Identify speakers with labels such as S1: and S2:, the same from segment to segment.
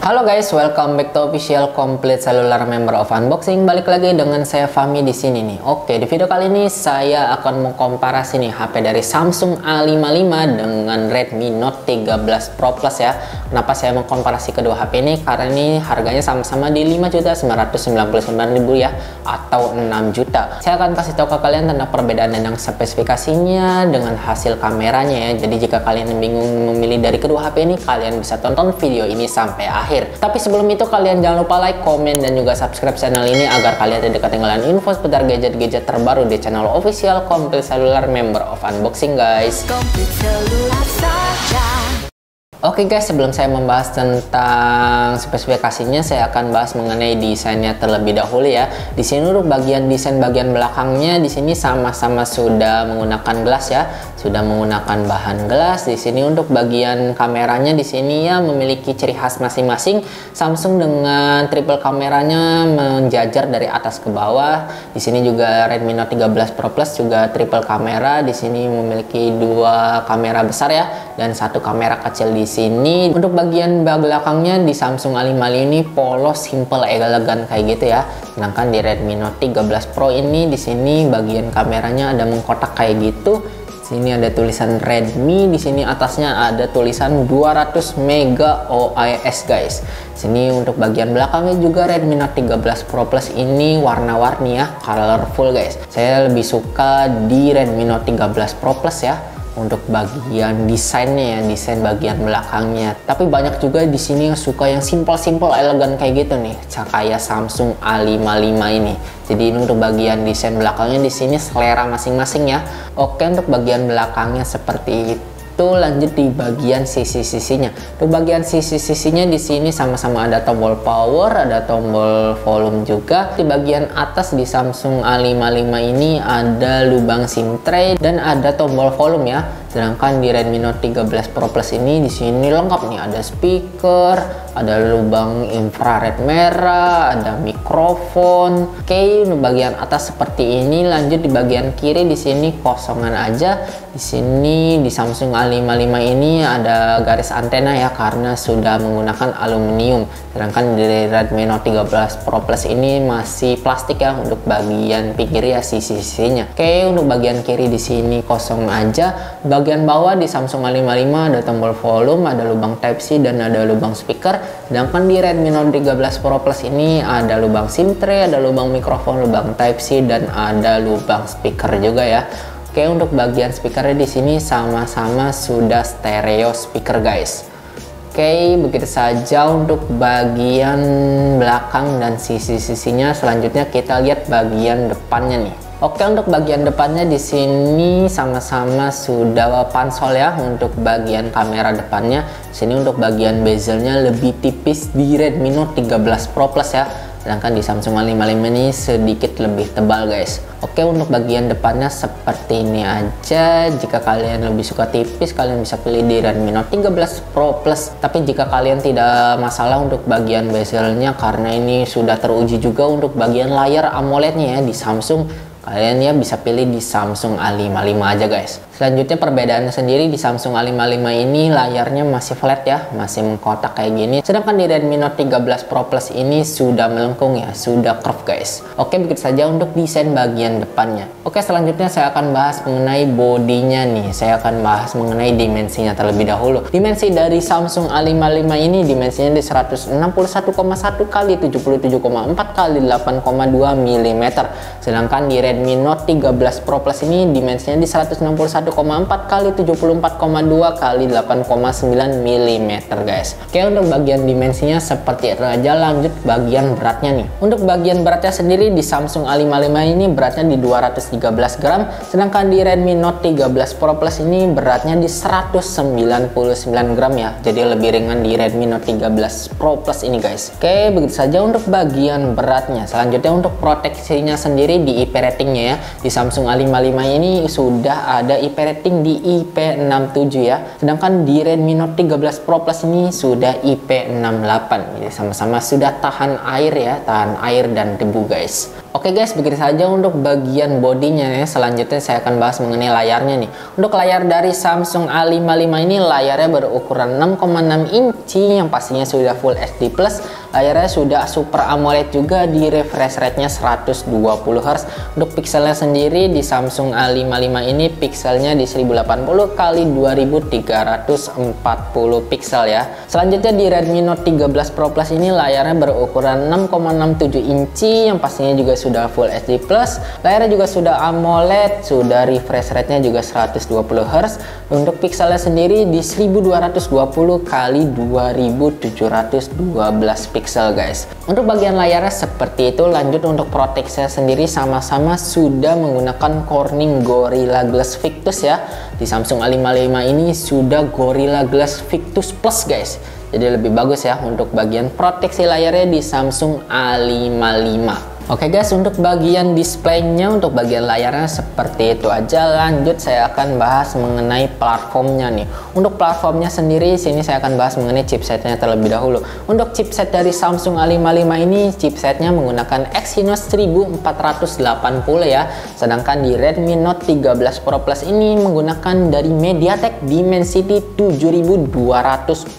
S1: Halo guys, welcome back to official complete cellular member of unboxing. Balik lagi dengan saya Fahmi di sini nih. Oke, di video kali ini saya akan mengkomparasi nih HP dari Samsung A55 dengan Redmi Note 13 Pro Plus ya. Kenapa saya mengkomparasi kedua HP ini? Karena ini harganya sama-sama di 5.999.000 ya, atau 6 juta. Saya akan kasih tahu ke kalian tentang perbedaan dan spesifikasinya dengan hasil kameranya ya. Jadi jika kalian bingung memilih dari kedua HP ini, kalian bisa tonton video ini sampai akhir. Tapi sebelum itu kalian jangan lupa like, komen, dan juga subscribe channel ini agar kalian tidak ketinggalan info seputar gadget-gadget terbaru di channel official Complete Cellular Member of Unboxing guys. Oke guys, sebelum saya membahas tentang spesifikasinya, saya akan bahas mengenai desainnya terlebih dahulu ya. Di sini untuk bagian desain bagian belakangnya di sini sama-sama sudah menggunakan gelas ya, sudah menggunakan bahan gelas. Di sini untuk bagian kameranya di sini ya memiliki ciri khas masing-masing. Samsung dengan triple kameranya menjajar dari atas ke bawah. Di sini juga Redmi Note 13 Pro Plus juga triple kamera. Di sini memiliki dua kamera besar ya dan satu kamera kecil di sini. Untuk bagian belakangnya di Samsung A55 ini polos, simple, elegan kayak gitu ya. Sedangkan di Redmi Note 13 Pro ini di sini bagian kameranya ada mengkotak kayak gitu. Sini ada tulisan Redmi, di sini atasnya ada tulisan 200 mega OIS guys. Sini untuk bagian belakangnya juga Redmi Note 13 Pro Plus ini warna-warni ya, colorful guys. Saya lebih suka di Redmi Note 13 Pro Plus ya. Untuk bagian desainnya ya, desain bagian belakangnya. Tapi banyak juga di sini yang suka yang simple-simple, elegan kayak gitu nih, kayak Samsung A55 ini. Jadi ini untuk bagian desain belakangnya di sini selera masing-masing ya. Oke, untuk bagian belakangnya seperti itu. Lanjut di bagian sisi-sisinya. Untuk bagian sisi-sisinya di sini sama-sama ada tombol power, ada tombol volume juga. Di bagian atas di Samsung A55 ini ada lubang SIM tray dan ada tombol volume ya. Sedangkan di Redmi Note 13 Pro Plus ini di sini lengkap nih, ada speaker, ada lubang infrared merah, ada mikrofon. Oke, di bagian atas seperti ini. Lanjut di bagian kiri di sini kosongan aja. Di sini di Samsung A55 ini ada garis antena ya karena sudah menggunakan aluminium. Sedangkan di Redmi Note 13 Pro Plus ini masih plastik ya untuk bagian pinggir ya, sisi-sisinya. Oke, untuk bagian kiri di sini kosong aja. Bagian bawah di Samsung A55 ada tombol volume, ada lubang Type-C dan ada lubang speaker. Sedangkan di Redmi Note 13 Pro Plus ini ada lubang SIM tray, ada lubang mikrofon, lubang Type-C dan ada lubang speaker juga ya. Oke, untuk bagian speakernya di sini sama-sama sudah stereo speaker guys. Oke, begitu saja untuk bagian belakang dan sisi-sisinya. Selanjutnya kita lihat bagian depannya nih. Oke, untuk bagian depannya di sini sama-sama sudah pansol ya untuk bagian kamera depannya. Sini untuk bagian bezelnya lebih tipis di Redmi Note 13 Pro Plus ya. Sedangkan di Samsung A55 ini sedikit lebih tebal guys. Oke, untuk bagian depannya seperti ini aja. Jika kalian lebih suka tipis, kalian bisa pilih di Redmi Note 13 Pro Plus. Tapi jika kalian tidak masalah untuk bagian bezelnya, karena ini sudah teruji juga untuk bagian layar AMOLED-nya ya di Samsung, kalian ya bisa pilih di Samsung A55 aja guys. Selanjutnya perbedaannya sendiri di Samsung A55 ini layarnya masih flat ya, masih mengkotak kayak gini. Sedangkan di Redmi Note 13 Pro Plus ini sudah melengkung ya, sudah curve guys. Oke, begitu saja untuk desain bagian depannya. Oke, selanjutnya saya akan bahas mengenai bodinya nih. Saya ask bahas mengenai dimensinya terlebih dahulu. Dimensi dari Samsung A55 ini dimensinya di 161,1 kali 77,4 kali 8,2 mm. Sedangkan di Redmi Note 13 Pro Plus ini dimensinya di 161,4 kali 74,2 kali 8,9 mm guys. Oke, untuk bagian dimensinya seperti itu aja. Lanjut bagian beratnya nih. Untuk bagian beratnya sendiri di Samsung A55 ini beratnya di 213 gram. Sedangkan di Redmi Note 13 Pro Plus ini beratnya di 199 gram ya. Jadi lebih ringan di Redmi Note 13 Pro Plus ini guys. Oke, begitu saja untuk bagian beratnya. Selanjutnya untuk proteksinya sendiri di IP ratingnya ya. Di Samsung A55 ini sudah ada IP IP rating di IP67 ya. Sedangkan di Redmi Note 13 Pro Plus ini sudah IP68. Jadi sama-sama sudah tahan air ya, tahan air dan debu guys. Oke guys, begitu saja untuk bagian bodinya ya. Selanjutnya saya akan bahas mengenai layarnya nih. Untuk layar dari Samsung A55 ini layarnya berukuran 6,6 inci yang pastinya sudah Full HD+. Layarnya sudah Super AMOLED juga, di refresh rate-nya 120 Hz. Untuk pixelnya sendiri di Samsung A55 ini pixelnya di 1080 x 2340 pixel ya. Selanjutnya di Redmi Note 13 Pro Plus ini layarnya berukuran 6,67 inci yang pastinya juga sudah Full HD+. Layarnya juga sudah AMOLED, sudah refresh rate-nya juga 120 Hz. Untuk pixelnya sendiri di 1220 x 2712 pixel guys. Untuk bagian layarnya seperti itu. Lanjut untuk proteksinya sendiri sama-sama sudah menggunakan Corning Gorilla Glass Victus ya. Di Samsung A55 ini sudah Gorilla Glass Victus Plus guys. Jadi lebih bagus ya untuk bagian proteksi layarnya di Samsung A55. Oke guys, untuk bagian displaynya, untuk bagian layarnya seperti itu aja. Lanjut saya akan bahas mengenai platformnya nih. Untuk platformnya sendiri sini saya akan bahas mengenai chipsetnya terlebih dahulu. Untuk chipset dari Samsung A55 ini chipsetnya menggunakan Exynos 1480 ya. Sedangkan di Redmi Note 13 Pro Plus ini menggunakan dari MediaTek Dimensity 7200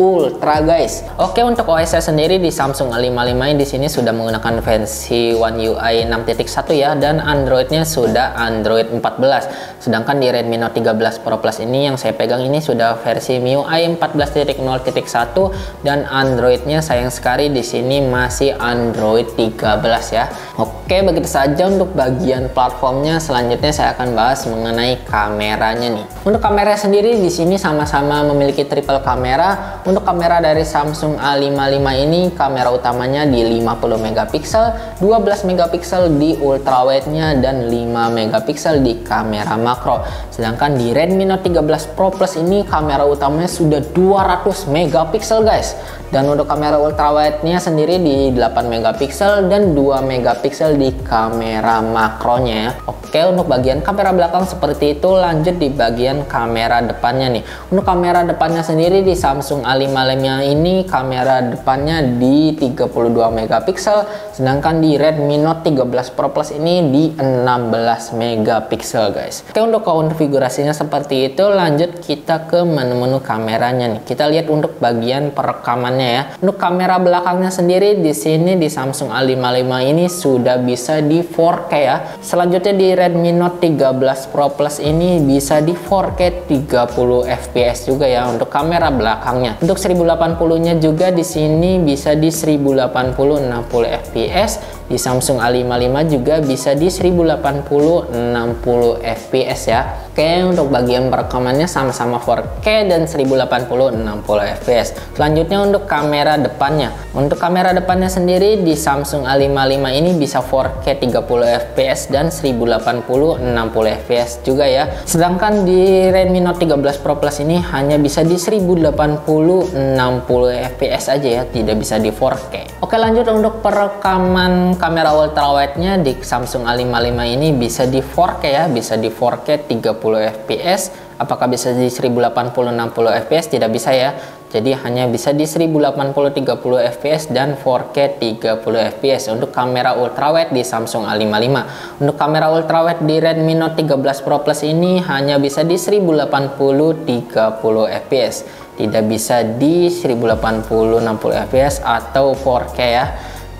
S1: Ultra guys. Oke, untuk OS sendiri di Samsung A55 ini di sini sudah menggunakan versi One UI 6.1 ya, dan Androidnya sudah Android 14. Sedangkan di Redmi Note 13 Pro Plus ini yang saya pegang ini sudah versi MIUI 14.0.1 dan Androidnya sayang sekali di sini masih Android 13 ya. Oke, begitu saja untuk bagian platformnya. Selanjutnya saya akan bahas mengenai kameranya nih. Untuk kamera sendiri di sini sama-sama memiliki triple kamera. Untuk kamera dari Samsung A55 ini kamera utamanya di 50 megapiksel, 12 megapiksel di ultrawide-nya dan 5 megapiksel di kamera makro. Sedangkan di Redmi Note 13 Pro Plus ini kamera utamanya sudah 200 megapiksel guys. Dan untuk kamera ultrawide-nya sendiri di 8 megapiksel dan 2 megapiksel di kamera makronya ya. Oke, untuk bagian kamera belakang seperti itu. Lanjut di bagian kamera depannya nih. Untuk kamera depannya sendiri di Samsung A55 ini kamera depannya di 32 megapiksel, sedangkan di Redmi Note 13 Pro Plus ini di 16 megapiksel guys. Oke, untuk konfigurasinya seperti itu. Lanjut kita ke menu-menu kameranya nih. Kita lihat untuk bagian perekamannya ya. Untuk kamera belakangnya sendiri di sini di Samsung A55 ini sudah bisa di 4K ya. Selanjutnya di Redmi Note 13 Pro Plus ini bisa di 4K 30 fps juga ya untuk kamera belakangnya. Untuk 1080-nya juga di sini bisa di 1080 60 fps. Di Samsung A55 juga bisa di 1080 60 fps ya. Oke, untuk bagian perekamannya sama-sama 4K dan 1080 60 fps. Selanjutnya untuk kamera depannya. Untuk kamera depannya sendiri di Samsung A55 ini bisa 4K 30 fps dan 1080 60 fps juga ya. Sedangkan di Redmi Note 13 Pro Plus ini hanya bisa di 1080 60 fps aja ya, tidak bisa di 4K. Oke, lanjut untuk perekaman kamera ultrawide-nya di Samsung A55 ini bisa di 4K ya, bisa di 4K 30 fps. Apakah bisa di 1080 60 fps? Tidak bisa ya. Jadi hanya bisa di 1080 30 fps dan 4K 30 fps untuk kamera ultrawide di Samsung A55. Untuk kamera ultrawide di Redmi Note 13 Pro Plus ini hanya bisa di 1080 30 fps. Tidak bisa di 1080 60 fps atau 4K ya.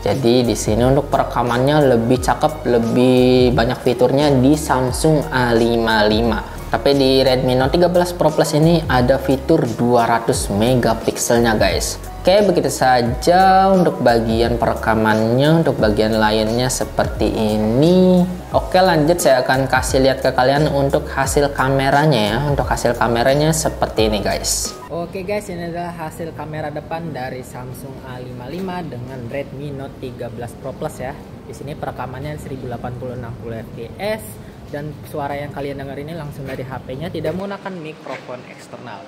S1: Jadi di sini untuk perekamannya lebih cakep, lebih banyak fiturnya di Samsung A55. Tapi di Redmi Note 13 Pro Plus ini ada fitur 200 megapikselnya guys. Oke, begitu saja untuk bagian perekamannya. Untuk bagian lainnya seperti ini. Oke, lanjut saya akan kasih lihat ke kalian untuk hasil kameranya ya. Untuk hasil kameranya seperti ini guys. Oke guys, ini adalah hasil kamera depan dari Samsung A55 dengan Redmi Note 13 Pro Plus ya. Di sini perekamannya 1080 60 fps dan suara yang kalian dengar ini langsung dari HP-nya, tidak menggunakan mikrofon eksternal.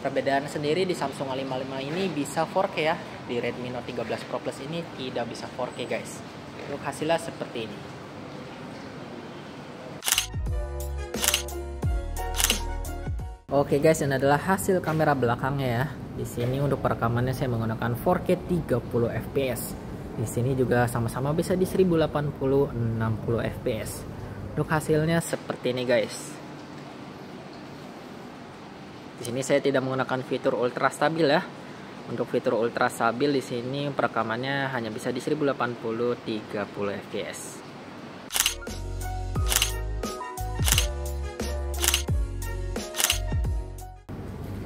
S1: Perbedaan sendiri di Samsung A55 ini bisa 4K ya. Di Redmi Note 13 Pro Plus ini tidak bisa 4K guys. Untuk hasilnya seperti ini. Oke guys, ini adalah hasil kamera belakangnya ya. Di sini untuk perekamannya saya menggunakan 4K 30 fps. Di sini juga sama-sama bisa di 1080 60 fps. Untuk hasilnya seperti ini guys. Di sini saya tidak menggunakan fitur ultra stabil ya. Untuk fitur ultra stabil di sini perekamannya hanya bisa di 1080 30 fps.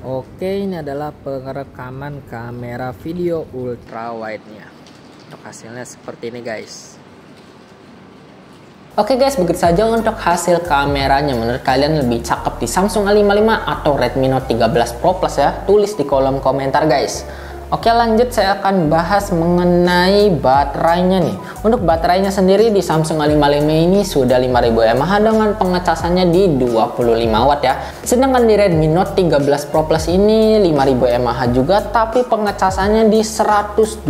S1: Oke, ini adalah perekaman kamera video ultra wide-nya. Untuk hasilnya seperti ini guys. Oke guys, begitu saja untuk hasil kameranya. Menurut kalian lebih cakep di Samsung A55 atau Redmi Note 13 Pro Plus ya? Tulis di kolom komentar guys. Oke, lanjut saya akan bahas mengenai baterainya nih. Untuk baterainya sendiri di Samsung A55 ini sudah 5000 mAh dengan pengecasannya di 25 watt ya. Sedangkan di Redmi Note 13 Pro Plus ini 5000 mAh juga, tapi pengecasannya di 120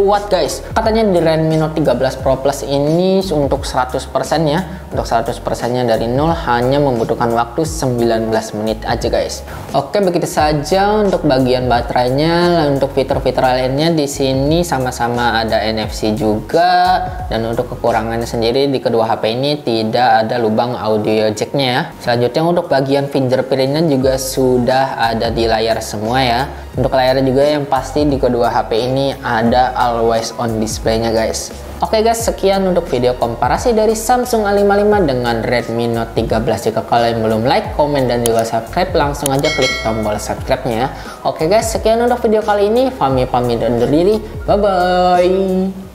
S1: watt guys. Katanya di Redmi Note 13 Pro Plus ini untuk 100% ya. Untuk 100%-nya dari 0 hanya membutuhkan waktu 19 menit aja guys. Oke, begitu saja untuk bagian baterainya. Untuk fitur-fitur lainnya di sini sama-sama ada NFC juga, dan untuk kekurangannya sendiri di kedua HP ini tidak ada lubang audio jacknya ya. Selanjutnya untuk bagian fingerprintnya juga sudah ada di layar semua ya. Untuk layarnya juga yang pasti di kedua HP ini ada always on display-nya guys. Oke guys, sekian untuk video komparasi dari Samsung A55 dengan Redmi Note 13. Jika kalian belum like, komen, dan juga subscribe, langsung aja klik tombol subscribe-nya ya. Oke guys, sekian untuk video kali ini. Fahmi pamit undur diri. Bye-bye.